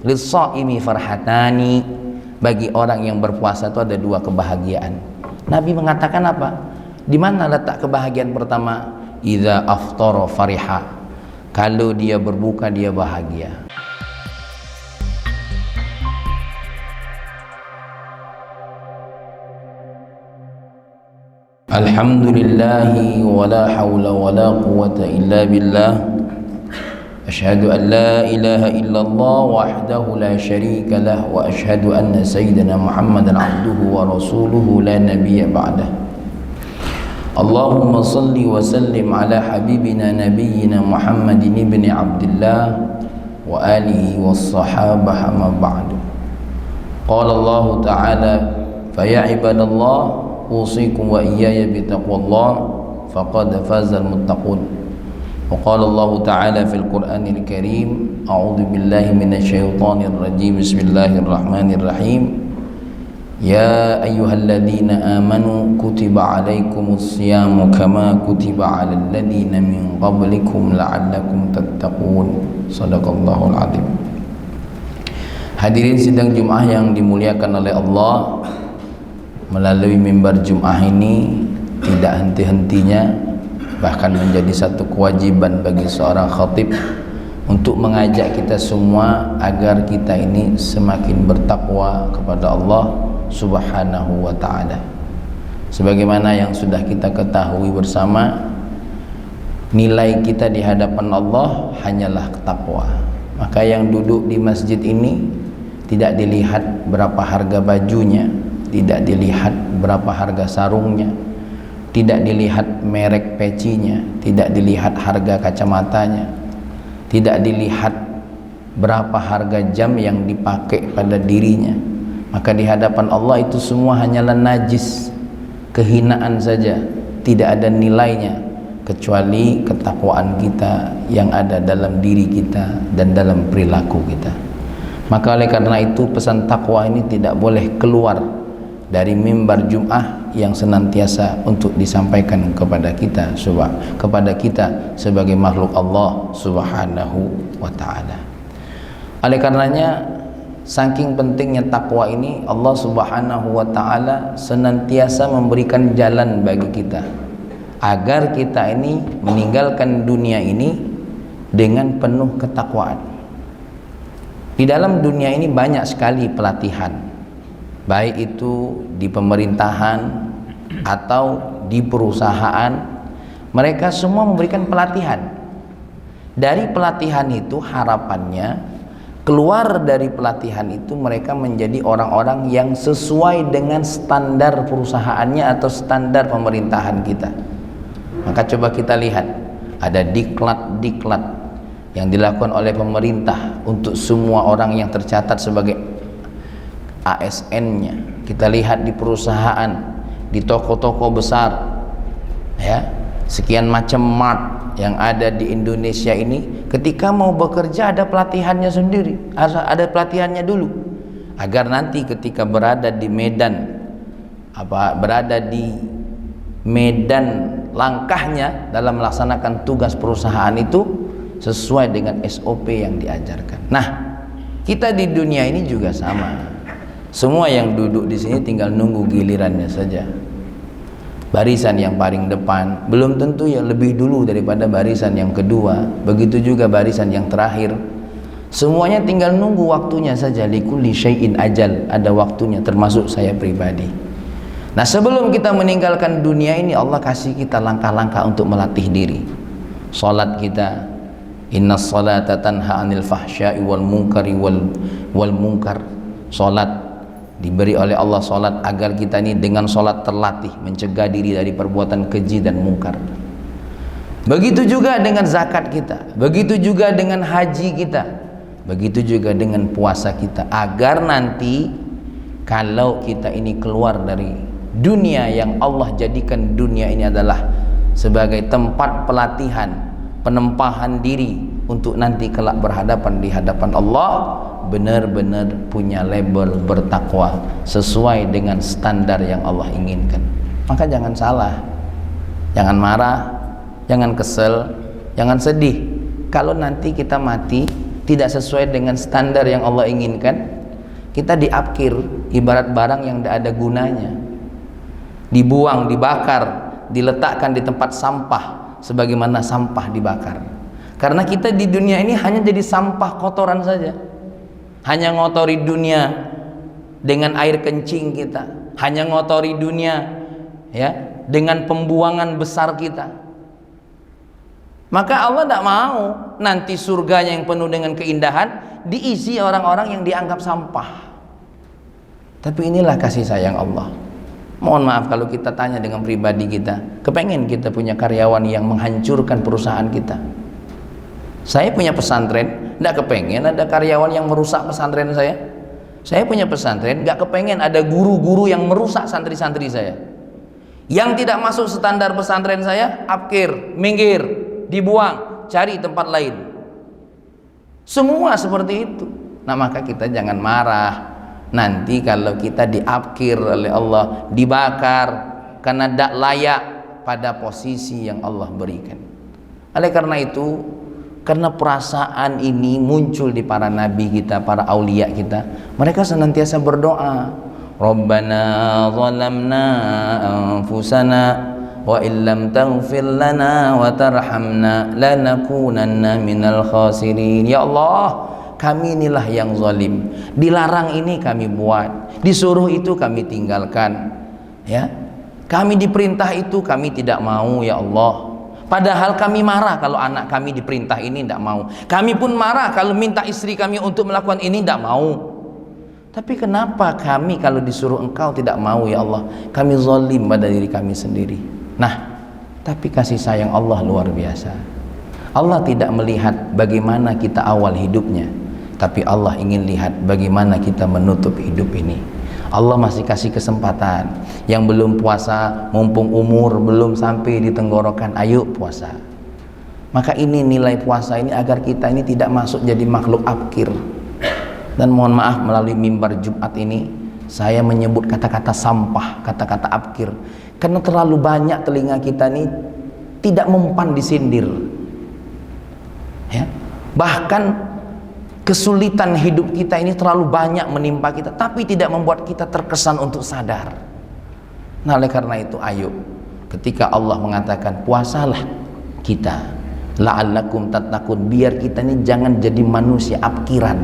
Lis-shaimi farhatani, bagi orang yang berpuasa itu ada dua kebahagiaan. Nabi mengatakan apa? Di mana letak kebahagiaan pertama? Idza aftara fariha, kalau dia berbuka dia bahagia. Alhamdulillahi wa la hawla wa la quwwata illa billah. Asyhadu an la ilaha illallah wahdahu la syarika lah wa asyhadu anna sayyidina Muhammadan abduhu wa rasuluhu la nabiyya ba'dah. Allahumma salli wa sallim ala habibina nabiyyina Muhammadin ibn Abdullah wa alihi was sahabah ma ba'du. Qala Allah ta'ala fa ya ibadallah usikum wa iyaya bitaqwallah faqad fazal muttaqun. وقال الله تعالى في القرآن الكريم أعوذ بالله من الشيطان الرجيم بسم الله الرحمن الرحيم يا أيها الذين آمنوا كتب عليكم الصيام كما كتب على الذين من قبلكم لعلكم تتقون صدق الله العظيم. Hadirin sidang Jum'ah yang dimuliakan oleh Allah, melalui mimbar Jum'ah ini tidak henti-hentinya, bahkan menjadi satu kewajiban bagi seorang khatib untuk mengajak kita semua agar kita ini semakin bertakwa kepada Allah Subhanahu wa ta'ala. Sebagaimana yang sudah kita ketahui bersama, nilai kita di hadapan Allah hanyalah takwa. Maka yang duduk di masjid ini tidak dilihat berapa harga bajunya, tidak dilihat berapa harga sarungnya, tidak dilihat merek pecinya, tidak dilihat harga kacamatanya, tidak dilihat berapa harga jam yang dipakai pada dirinya. Maka di hadapan Allah itu semua hanyalah najis, kehinaan saja, tidak ada nilainya kecuali ketakwaan kita yang ada dalam diri kita dan dalam perilaku kita. Maka oleh karena itu pesan takwa ini tidak boleh keluar dari mimbar Jum'ah yang senantiasa untuk disampaikan kepada kita sebagai makhluk Allah Subhanahu wa ta'ala. Oleh karenanya saking pentingnya takwa ini, Allah Subhanahu wa ta'ala senantiasa memberikan jalan bagi kita agar kita ini meninggalkan dunia ini dengan penuh ketakwaan. Di dalam dunia ini banyak sekali pelatihan, baik itu di pemerintahan atau di perusahaan. Mereka semua memberikan pelatihan. Dari pelatihan itu harapannya, keluar dari pelatihan itu mereka menjadi orang-orang yang sesuai dengan standar perusahaannya atau standar pemerintahan kita. Maka coba kita lihat, ada diklat-diklat yang dilakukan oleh pemerintah untuk semua orang yang tercatat sebagai ASN-nya. Kita lihat di perusahaan, di toko-toko besar, ya, sekian macam mart yang ada di Indonesia ini, ketika mau bekerja ada pelatihannya sendiri, ada pelatihannya dulu, agar nanti ketika berada di medan langkahnya dalam melaksanakan tugas perusahaan itu sesuai dengan SOP yang diajarkan. Nah, kita di dunia ini juga sama. Semua yang duduk di sini tinggal nunggu gilirannya saja. Barisan yang paling depan belum tentu yang lebih dulu daripada barisan yang kedua. Begitu juga barisan yang terakhir. Semuanya tinggal nunggu waktunya saja. Likulli syai'in ajal, ada waktunya, termasuk saya pribadi. Nah, sebelum kita meninggalkan dunia ini, Allah kasih kita langkah-langkah untuk melatih diri. Salat kita, innas salata tanha 'anil fahsya'i wal munkari wal munkar. Salat diberi oleh Allah, salat agar kita ini dengan salat terlatih mencegah diri dari perbuatan keji dan mungkar. Begitu juga dengan zakat kita, begitu juga dengan haji kita, begitu juga dengan puasa kita, agar nanti kalau kita ini keluar dari dunia yang Allah jadikan dunia ini adalah sebagai tempat pelatihan, penempahan diri untuk nanti kelak berhadapan di hadapan Allah, benar-benar punya label bertakwa sesuai dengan standar yang Allah inginkan. Maka jangan salah, jangan marah, jangan kesel, jangan sedih kalau nanti kita mati tidak sesuai dengan standar yang Allah inginkan, kita diapkir ibarat barang yang tidak ada gunanya, dibuang, dibakar, diletakkan di tempat sampah sebagaimana sampah dibakar. Karena kita di dunia ini hanya jadi sampah kotoran saja, hanya ngotori dunia dengan air kencing kita, hanya ngotori dunia ya dengan pembuangan besar kita. Maka Allah tidak mau nanti surganya yang penuh dengan keindahan diisi orang-orang yang dianggap sampah. Tapi inilah kasih sayang Allah. Mohon maaf kalau kita tanya dengan pribadi kita, kepengen kita punya karyawan yang menghancurkan perusahaan kita. Saya punya pesantren, tidak kepengen ada karyawan yang merusak pesantren saya. Saya punya pesantren, nggak kepengen ada guru-guru yang merusak santri-santri saya. Yang tidak masuk standar pesantren saya, apkir, minggir, dibuang, cari tempat lain. Semua seperti itu. Nah, maka kita jangan marah nanti kalau kita diapkir oleh Allah, dibakar karena tidak layak pada posisi yang Allah berikan. Oleh karena itu, karena perasaan ini muncul di para nabi kita, para aulia kita, mereka senantiasa berdoa, Rabbana zalamna anfusana wa illam taghfir lana wa tarhamna lanakunanna minal khasirin. Ya Allah, kami inilah yang zalim, dilarang ini kami buat, disuruh itu kami tinggalkan, ya, kami diperintah itu kami tidak mau ya Allah. Padahal kami marah kalau anak kami diperintah ini tidak mau, kami pun marah kalau minta istri kami untuk melakukan ini tidak mau. Tapi kenapa kami kalau disuruh Engkau tidak mau ya Allah? Kami zalim pada diri kami sendiri. Nah, tapi kasih sayang Allah luar biasa. Allah tidak melihat bagaimana kita awal hidupnya, tapi Allah ingin lihat bagaimana kita menutup hidup ini. Allah masih kasih kesempatan. Yang belum puasa, mumpung umur belum sampai di tenggorokan, ayo puasa. Maka ini nilai puasa ini agar kita ini tidak masuk jadi makhluk apkir. Dan mohon maaf, melalui mimbar Jumat ini saya menyebut kata-kata sampah, kata-kata apkir, karena terlalu banyak telinga kita ini tidak mempan disindir, ya. Bahkan kesulitan hidup kita ini terlalu banyak menimpa kita, tapi tidak membuat kita terkesan untuk sadar. Nah, oleh karena itu, ayo, ketika Allah mengatakan puasalah kita, la'allakum tattaqun, biar kita ini jangan jadi manusia apkiran,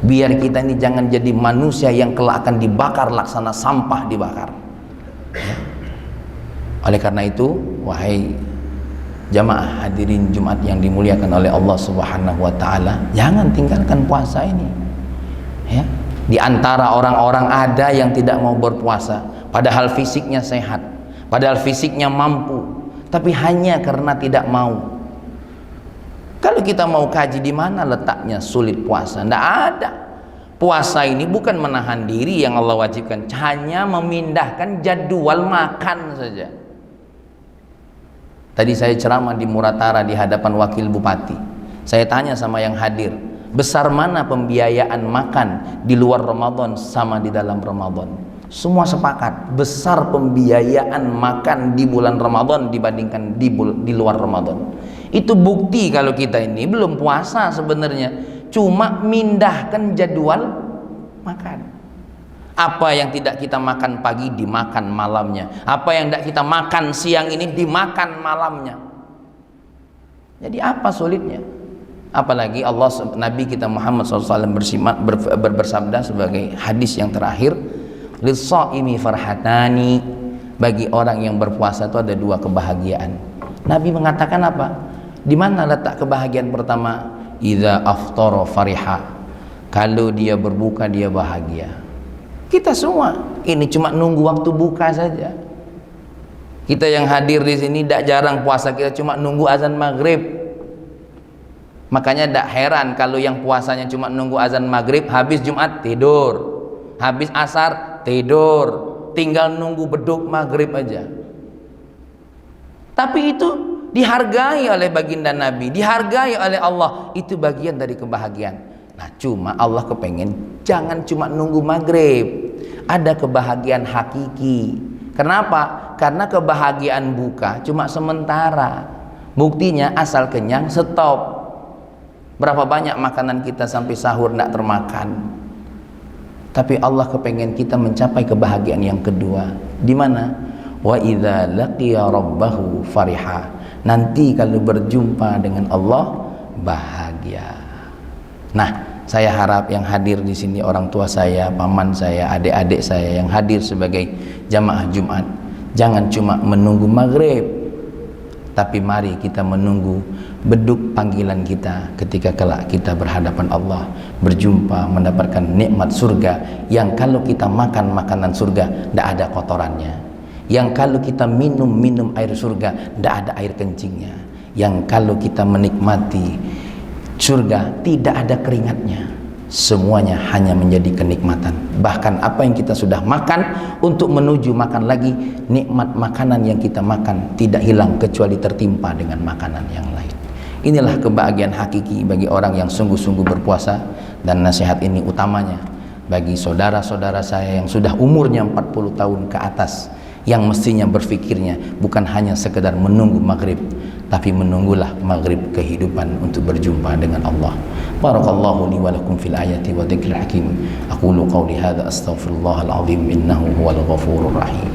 biar kita ini jangan jadi manusia yang kelak akan dibakar laksana sampah dibakar, ya. Oleh karena itu, wahai jamaah hadirin Jumat yang dimuliakan oleh Allah Subhanahu wa taala, jangan tinggalkan puasa ini, ya. Di antara orang-orang ada yang tidak mau berpuasa padahal fisiknya sehat, padahal fisiknya mampu, tapi hanya karena tidak mau. Kalau kita mau kaji di mana letaknya sulit puasa, tidak ada. Puasa ini bukan menahan diri yang Allah wajibkan, hanya memindahkan jadwal makan saja. Tadi saya ceramah di Muratara di hadapan wakil bupati. Saya tanya sama yang hadir, besar mana pembiayaan makan di luar Ramadan sama di dalam Ramadan? Semua sepakat, besar pembiayaan makan di bulan Ramadan dibandingkan di luar Ramadan. Itu bukti kalau kita ini belum puasa sebenarnya, cuma mindahkan jadwal makan. Apa yang tidak kita makan pagi dimakan malamnya, apa yang tidak kita makan siang ini dimakan malamnya. Jadi apa sulitnya? Apalagi Allah, Nabi kita Muhammad SAW bersabda sebagai hadis yang terakhir, lis-shaimi farhatani, bagi orang yang berpuasa itu ada dua kebahagiaan. Nabi mengatakan apa? Di mana letak kebahagiaan pertama? Idza aftara fariha, kalau dia berbuka dia bahagia. Kita semua ini cuma nunggu waktu buka saja. Kita yang hadir di sini tidak jarang puasa, kita cuma nunggu azan maghrib. Makanya tidak heran kalau yang puasanya cuma nunggu azan maghrib, habis Jumat tidur, habis asar tidur, tinggal nunggu beduk maghrib aja. Tapi itu dihargai oleh baginda Nabi, dihargai oleh Allah, itu bagian dari kebahagiaan. Nah, cuma Allah kepengen jangan cuma nunggu maghrib, ada kebahagiaan hakiki. Kenapa? Karena kebahagiaan buka cuma sementara. Buktinya asal kenyang stop. Berapa banyak makanan kita sampai sahur tidak termakan. Tapi Allah kepengen kita mencapai kebahagiaan yang kedua. Di mana? Wa idza laqiya rabbahu fariha. Nanti kalau berjumpa dengan Allah bahagia. Nah, saya harap yang hadir di sini orang tua saya, paman saya, adik-adik saya yang hadir sebagai jamaah Jumat, jangan cuma menunggu maghrib, tapi mari kita menunggu beduk panggilan kita ketika kelak kita berhadapan Allah, berjumpa mendapatkan nikmat surga yang kalau kita makan makanan surga tidak ada kotorannya, yang kalau kita minum air surga tidak ada air kencingnya, yang kalau kita menikmati surga tidak ada keringatnya, semuanya hanya menjadi kenikmatan. Bahkan apa yang kita sudah makan untuk menuju makan lagi, nikmat makanan yang kita makan tidak hilang kecuali tertimpa dengan makanan yang lain. Inilah kebahagiaan hakiki bagi orang yang sungguh-sungguh berpuasa. Dan nasihat ini utamanya bagi saudara-saudara saya yang sudah umurnya 40 tahun ke atas, yang mestinya berfikirnya bukan hanya sekedar menunggu maghrib, tapi menunggulah maghrib kehidupan untuk berjumpa dengan Allah. Barakallahu li wa lakum fil ayati wa dzikril hakim. Aqulu qawli hadza astaghfirullahal azim innahu huwal ghafurur rahim.